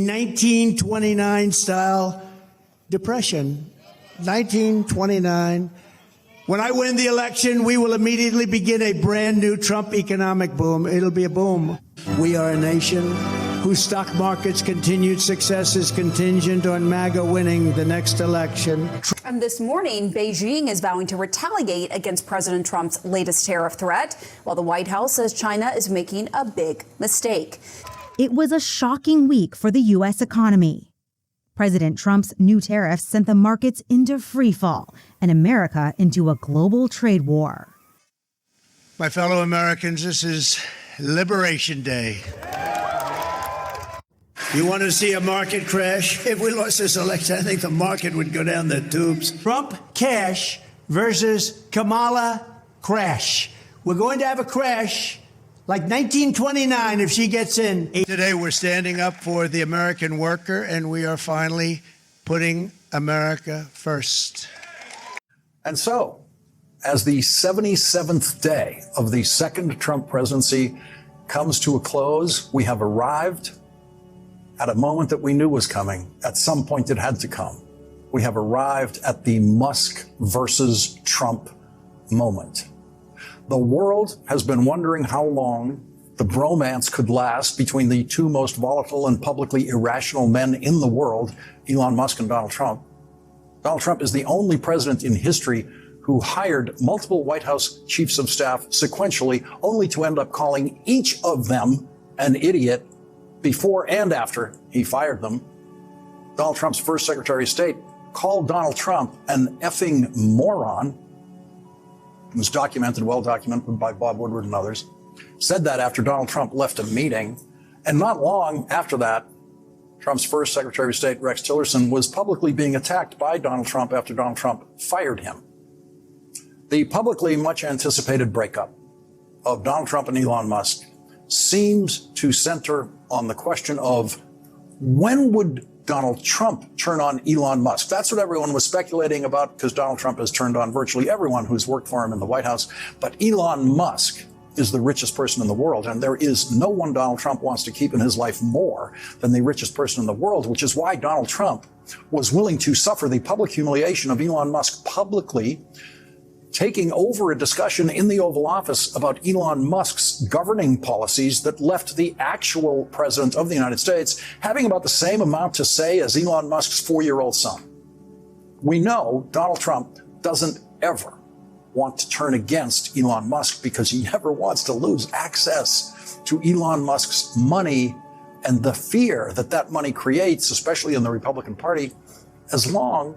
1929 style depression. 1929. When I win the election, we will immediately begin a brand new Trump economic boom. It'll be a boom. We are a nation whose stock market's continued success is contingent on MAGA winning the next election. And this morning, Beijing is vowing to retaliate against President Trump's latest tariff threat, while the White House says China is making a big mistake. It was a shocking week for the U.S. economy. President Trump's new tariffs sent the markets into freefall and America into a global trade war. My fellow Americans, this is Liberation Day. You want to see a market crash? If we lost this election, I think the market would go down the tubes. Trump cash versus Kamala crash. We're going to have a crash like 1929 if she gets in. Today we're standing up for the American worker, and we are finally putting America first. And so, as the 77th day of the second Trump presidency comes to a close, we have arrived at a moment that we knew was coming. At some point it had to come. We have arrived at the Musk versus Trump moment. The world has been wondering how long the bromance could last between the two most volatile and publicly irrational men in the world, Elon Musk and Donald Trump. Donald Trump is the only president in history who hired multiple White House chiefs of staff sequentially, only to end up calling each of them an idiot before and after he fired them. Donald Trump's first Secretary of State called Donald Trump an effing moron. It was documented, well documented by Bob Woodward and others. Said that after Donald Trump left a meeting. And not long after that, Trump's first Secretary of State, Rex Tillerson, was publicly being attacked by Donald Trump after Donald Trump fired him. The publicly much anticipated breakup of Donald Trump and Elon Musk seems to center on the question of when would Donald Trump turn on Elon Musk? That's what everyone was speculating about, because Donald Trump has turned on virtually everyone who's worked for him in the White House. But Elon Musk is the richest person in the world, and there is no one Donald Trump wants to keep in his life more than the richest person in the world, which is why Donald Trump was willing to suffer the public humiliation of Elon Musk publicly taking over a discussion in the Oval Office about Elon Musk's governing policies that left the actual president of the United States having about the same amount to say as Elon Musk's 4-year-old son. We know Donald Trump doesn't ever want to turn against Elon Musk because he never wants to lose access to Elon Musk's money and the fear that that money creates, especially in the Republican Party. As long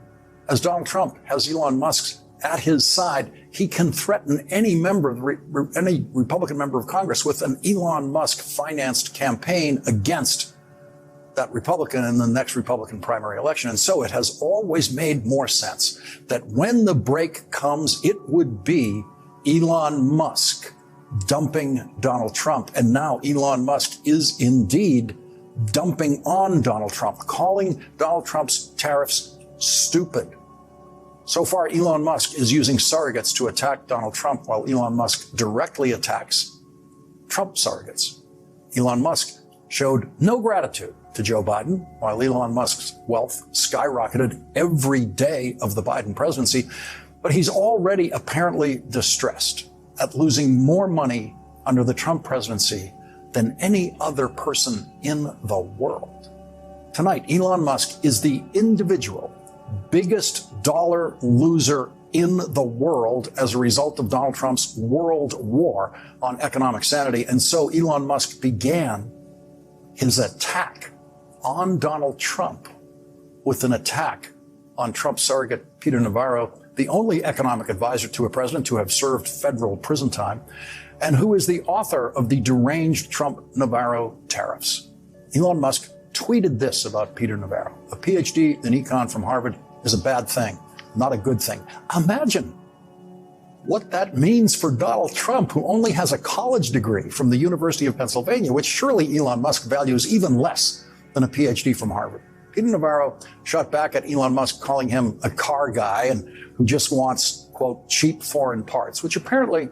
as Donald Trump has Elon Musk's at his side, he can threaten any any Republican member of Congress with an Elon Musk-financed campaign against that Republican in the next Republican primary election. And so it has always made more sense that when the break comes, it would be Elon Musk dumping Donald Trump. And now Elon Musk is indeed dumping on Donald Trump, calling Donald Trump's tariffs stupid. So far, Elon Musk is using surrogates to attack Donald Trump, while Elon Musk directly attacks Trump surrogates. Elon Musk showed no gratitude to Joe Biden, while Elon Musk's wealth skyrocketed every day of the Biden presidency. But he's already apparently distressed at losing more money under the Trump presidency than any other person in the world. Tonight, Elon Musk is the individual biggest dollar loser in the world as a result of Donald Trump's world war on economic sanity. And so Elon Musk began his attack on Donald Trump with an attack on Trump surrogate Peter Navarro, the only economic advisor to a president to have served federal prison time, and who is the author of the deranged Trump-Navarro tariffs. Elon Musk tweeted this about Peter Navarro: a PhD in econ from Harvard is a bad thing, not a good thing. Imagine what that means for Donald Trump, who only has a college degree from the University of Pennsylvania, which surely Elon Musk values even less than a PhD from Harvard. Peter Navarro shot back at Elon Musk, calling him a car guy and who just wants, quote, cheap foreign parts, which apparently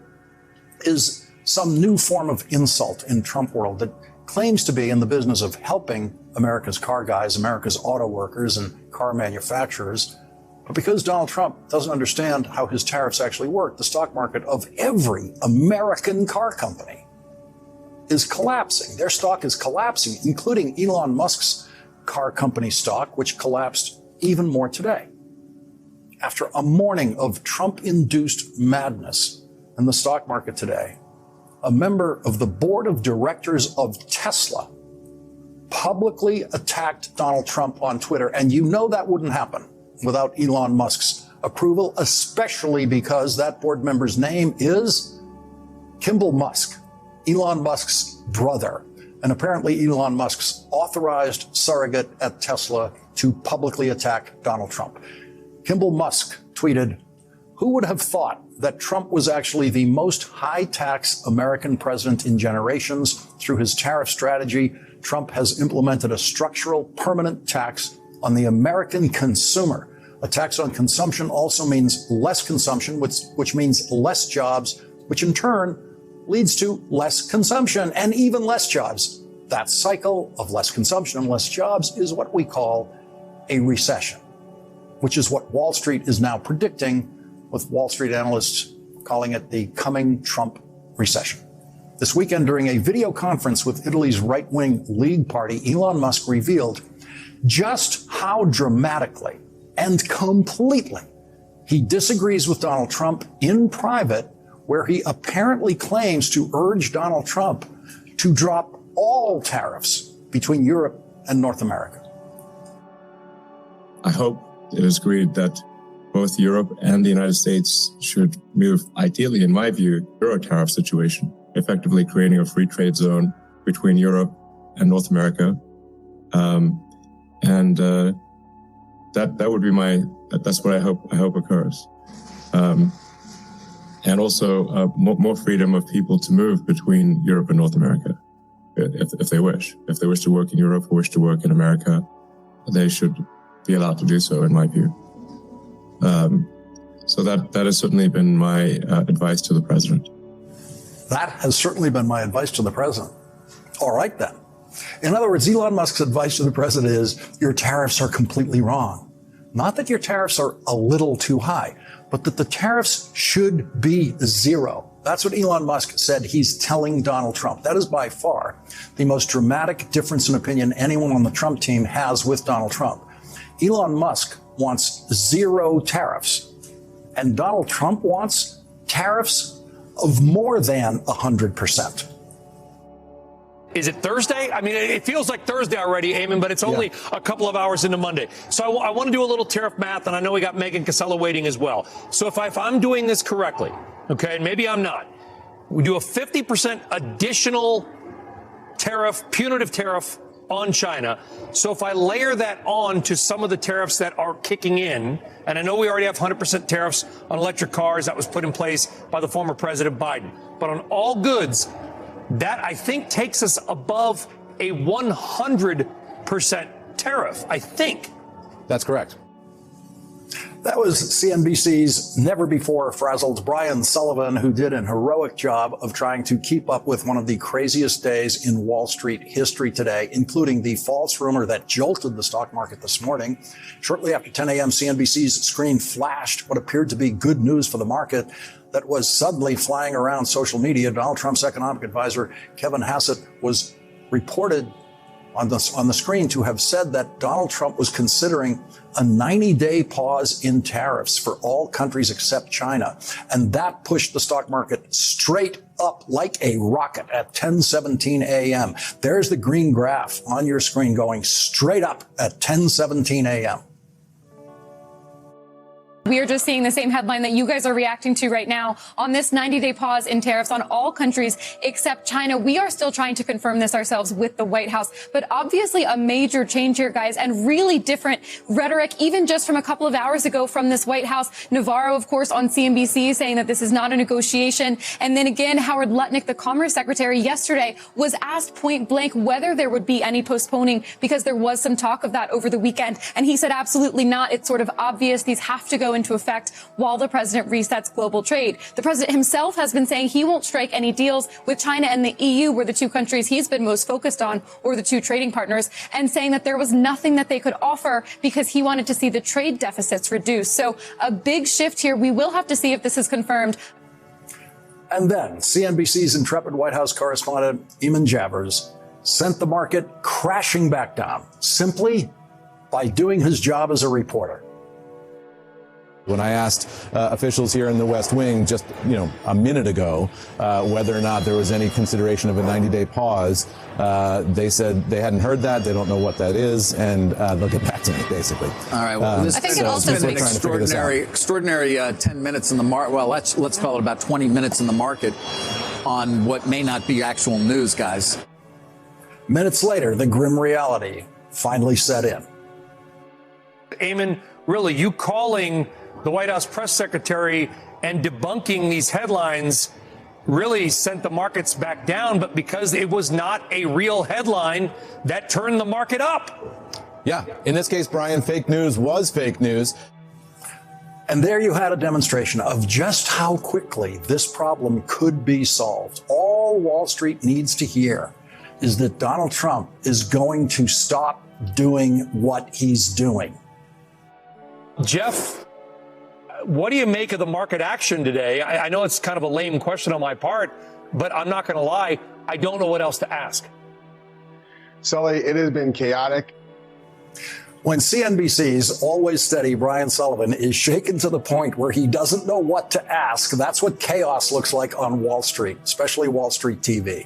is some new form of insult in Trump world that claims to be in the business of helping America's car guys, America's auto workers and car manufacturers. But because Donald Trump doesn't understand how his tariffs actually work, the stock market of every American car company is collapsing. Their stock is collapsing, including Elon Musk's car company stock, which collapsed even more today. After a morning of Trump-induced madness in the stock market today, a member of the board of directors of Tesla publicly attacked Donald Trump on Twitter. And you know that wouldn't happen without Elon Musk's approval, especially because that board member's name is Kimball Musk, Elon Musk's brother, and apparently Elon Musk's authorized surrogate at Tesla to publicly attack Donald Trump. Kimball Musk tweeted, "Who would have thought that Trump was actually the most high-tax American president in generations? Through his tariff strategy, Trump has implemented a structural, permanent tax on the American consumer. A tax on consumption also means less consumption, which means less jobs, which in turn leads to less consumption and even less jobs. That cycle of less consumption and less jobs is what we call a recession," which is what Wall Street is now predicting, with Wall Street analysts calling it the coming Trump recession. This weekend, during a video conference with Italy's right-wing League Party, Elon Musk revealed just how dramatically and completely he disagrees with Donald Trump in private, where he apparently claims to urge Donald Trump to drop all tariffs between Europe and North America. I hope it is agreed that both Europe and the United States should move, ideally, in my view, Euro tariff situation, effectively creating a free trade zone between Europe and North America. That would be that's what I hope occurs. And also more freedom of people to move between Europe and North America, if they wish. If they wish to work in Europe or wish to work in America, they should be allowed to do so, in my view. So that has certainly been my advice to the president. That has certainly been my advice to the president. All right, then. In other words, Elon Musk's advice to the president is your tariffs are completely wrong. Not that your tariffs are a little too high, but that the tariffs should be zero. That's what Elon Musk said he's telling Donald Trump. That is by far the most dramatic difference in opinion anyone on the Trump team has with Donald Trump. Elon Musk wants zero tariffs, and Donald Trump wants tariffs of more than 100%. Is it Thursday? I mean, it feels like Thursday already, Eamon, but it's only a couple of hours into Monday. So I want to do a little tariff math, and I know we got Megan Casella waiting as well. So if I'm doing this correctly, okay, and maybe I'm not, we do a 50% additional tariff, punitive tariff on China. So if I layer that on to some of the tariffs that are kicking in, and I know we already have 100% tariffs on electric cars that was put in place by the former President Biden, but on all goods, that, I think, takes us above a 100% tariff, I think. That's correct. That was CNBC's never-before-frazzled Brian Sullivan, who did an heroic job of trying to keep up with one of the craziest days in Wall Street history today, including the false rumor that jolted the stock market this morning. Shortly after 10 a.m., CNBC's screen flashed what appeared to be good news for the market that was suddenly flying around social media. Donald Trump's economic advisor, Kevin Hassett, was reported on the screen to have said that Donald Trump was considering a 90-day pause in tariffs for all countries except China. And that pushed the stock market straight up like a rocket at 10:17 a.m. There's the green graph on your screen going straight up at 10:17 a.m. We are just seeing the same headline that you guys are reacting to right now on this 90-day pause in tariffs on all countries except China. We are still trying to confirm this ourselves with the White House, but obviously a major change here, guys, and really different rhetoric, even just from a couple of hours ago from this White House. Navarro, of course, on CNBC saying that this is not a negotiation. And then again, Howard Lutnick, the Commerce Secretary, yesterday was asked point blank whether there would be any postponing, because there was some talk of that over the weekend. And he said absolutely not. It's sort of obvious these have to go into effect while the president resets global trade. The president himself has been saying he won't strike any deals with China and the EU, were the two countries he's been most focused on, or the two trading partners, and saying that there was nothing that they could offer because he wanted to see the trade deficits reduced. So a big shift here. We will have to see if this is confirmed. And then CNBC's intrepid White House correspondent, Eamon Javers, sent the market crashing back down simply by doing his job as a reporter. When I asked officials here in the West Wing just, a minute ago whether or not there was any consideration of a 90-day pause, they said they hadn't heard that, they don't know what that is, and they'll get back to me, basically. All right. Well, this has been an extraordinary 10 minutes in the market. Well, let's call it about 20 minutes in the market on what may not be actual news, guys. Minutes later, the grim reality finally set in. Eamon, really, you calling the White House press secretary and debunking these headlines really sent the markets back down, but because it was not a real headline, that turned the market up. Yeah, in this case, Brian, fake news was fake news. And there you had a demonstration of just how quickly this problem could be solved. All Wall Street needs to hear is that Donald Trump is going to stop doing what he's doing. Jeff, what do you make of the market action today? I know it's kind of a lame question on my part, but I'm not going to lie. I don't know what else to ask. Sully, it has been chaotic. When CNBC's always steady Brian Sullivan is shaken to the point where he doesn't know what to ask, that's what chaos looks like on Wall Street, especially Wall Street TV.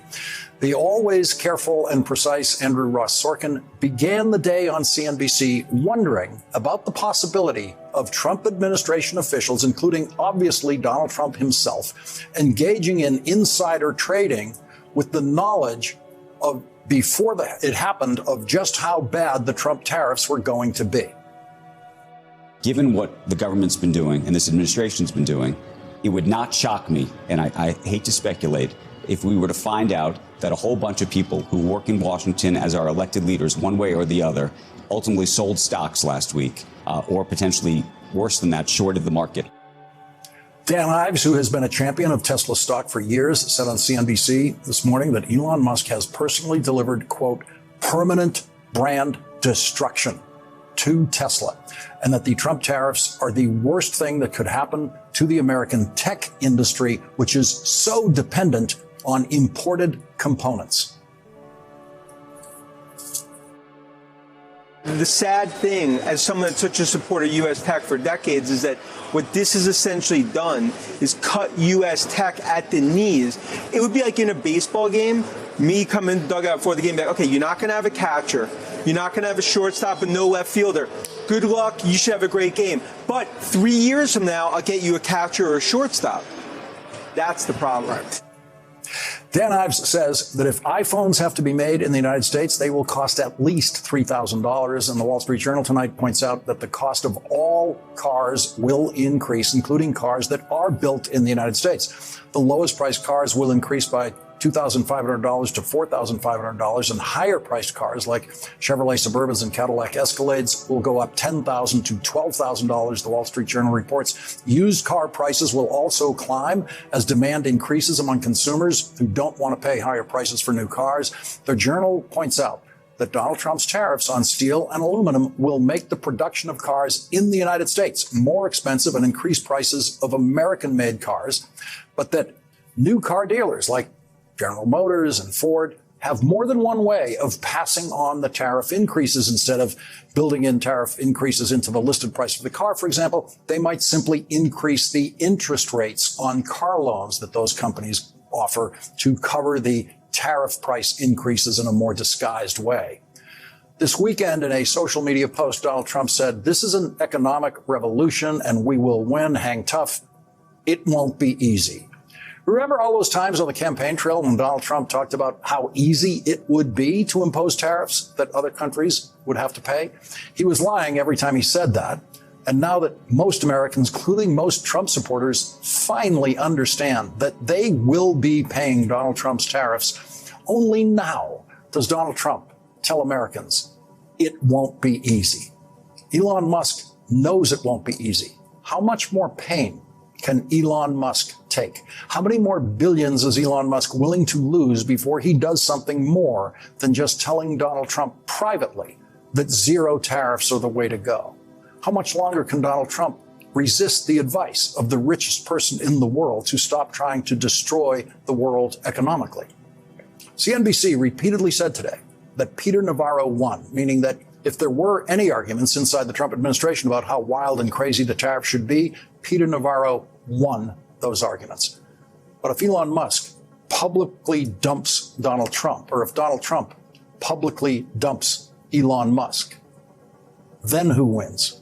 The always careful and precise Andrew Ross Sorkin began the day on CNBC wondering about the possibility of Trump administration officials, including obviously Donald Trump himself, engaging in insider trading with the knowledge of, before it happened, of just how bad the Trump tariffs were going to be. Given what the government's been doing and this administration's been doing, it would not shock me, and I hate to speculate, if we were to find out that a whole bunch of people who work in Washington as our elected leaders, one way or the other, ultimately sold stocks last week, or potentially worse than that, shorted the market. Dan Ives, who has been a champion of Tesla stock for years, said on CNBC this morning that Elon Musk has personally delivered, quote, permanent brand destruction to Tesla, and that the Trump tariffs are the worst thing that could happen to the American tech industry, which is so dependent on imported components. The sad thing, as someone that's such a supporter of U.S. tech for decades, is that what this has essentially done is cut U.S. tech at the knees. It would be like in a baseball game, me coming to dugout for the game, like, okay, you're not going to have a catcher. You're not going to have a shortstop and no left fielder. Good luck. You should have a great game. But 3 years from now, I'll get you a catcher or a shortstop. That's the problem. Right. Dan Ives says that if iPhones have to be made in the United States, they will cost at least $3,000. And the Wall Street Journal tonight points out that the cost of all cars will increase, including cars that are built in the United States. The lowest priced cars will increase by $2,500 to $4,500, and higher priced cars like Chevrolet Suburbans and Cadillac Escalades will go up $10,000 to $12,000, the Wall Street Journal reports. Used car prices will also climb as demand increases among consumers who don't want to pay higher prices for new cars. The Journal points out that Donald Trump's tariffs on steel and aluminum will make the production of cars in the United States more expensive and increase prices of American-made cars, but that new car dealers like General Motors and Ford have more than one way of passing on the tariff increases. Instead of building in tariff increases into the listed price of the car, for example, they might simply increase the interest rates on car loans that those companies offer to cover the tariff price increases in a more disguised way. This weekend, in a social media post, Donald Trump said, "This is an economic revolution and we will win. Hang tough. It won't be easy." Remember all those times on the campaign trail when Donald Trump talked about how easy it would be to impose tariffs that other countries would have to pay? He was lying every time he said that. And now that most Americans, including most Trump supporters, finally understand that they will be paying Donald Trump's tariffs, only now does Donald Trump tell Americans it won't be easy. Elon Musk knows it won't be easy. How much more pain can Elon Musk take? How many more billions is Elon Musk willing to lose before he does something more than just telling Donald Trump privately that zero tariffs are the way to go? How much longer can Donald Trump resist the advice of the richest person in the world to stop trying to destroy the world economically? CNBC repeatedly said today that Peter Navarro won, meaning that if there were any arguments inside the Trump administration about how wild and crazy the tariff should be, Peter Navarro won those arguments. But if Elon Musk publicly dumps Donald Trump, or if Donald Trump publicly dumps Elon Musk, then who wins?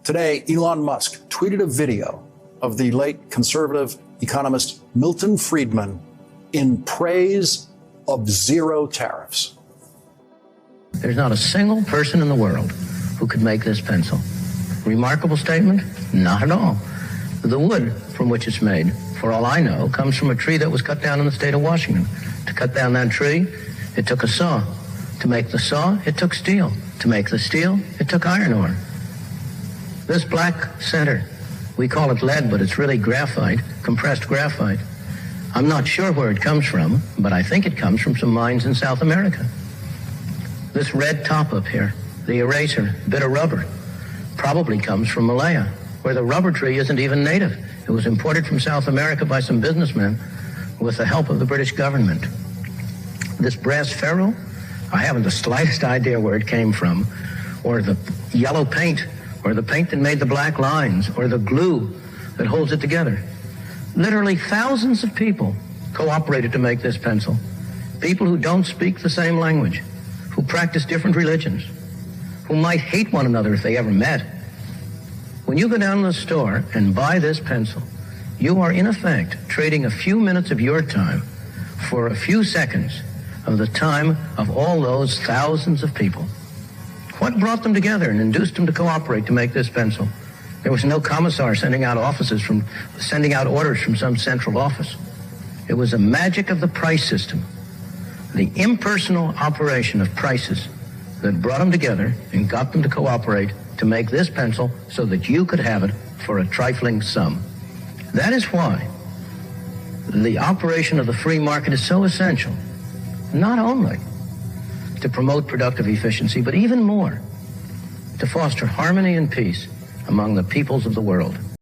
Today, Elon Musk tweeted a video of the late conservative economist Milton Friedman in praise of zero tariffs. There's not a single person in the world who could make this pencil. Remarkable statement? Not at all. The wood from which it's made, for all I know, comes from a tree that was cut down in the state of Washington. To cut down that tree, it took a saw. To make the saw, it took steel. To make the steel, it took iron ore. This black center, we call it lead, but it's really graphite, compressed graphite. I'm not sure where it comes from, but I think it comes from some mines in South America. This red top up here, the eraser, bit of rubber, probably comes from Malaya, where the rubber tree isn't even native. It was imported from South America by some businessmen with the help of the British government. This brass ferrule, I haven't the slightest idea where it came from, or the yellow paint, or the paint that made the black lines, or the glue that holds it together. Literally thousands of people cooperated to make this pencil. People who don't speak the same language, who practice different religions, who might hate one another if they ever met. When you go down to the store and buy this pencil, you are in effect trading a few minutes of your time for a few seconds of the time of all those thousands of people. What brought them together and induced them to cooperate to make this pencil? There was no commissar sending out orders from some central office. It was a magic of the price system, the impersonal operation of prices that brought them together and got them to cooperate to make this pencil so that you could have it for a trifling sum. That is why the operation of the free market is so essential, not only to promote productive efficiency, but even more, to foster harmony and peace among the peoples of the world.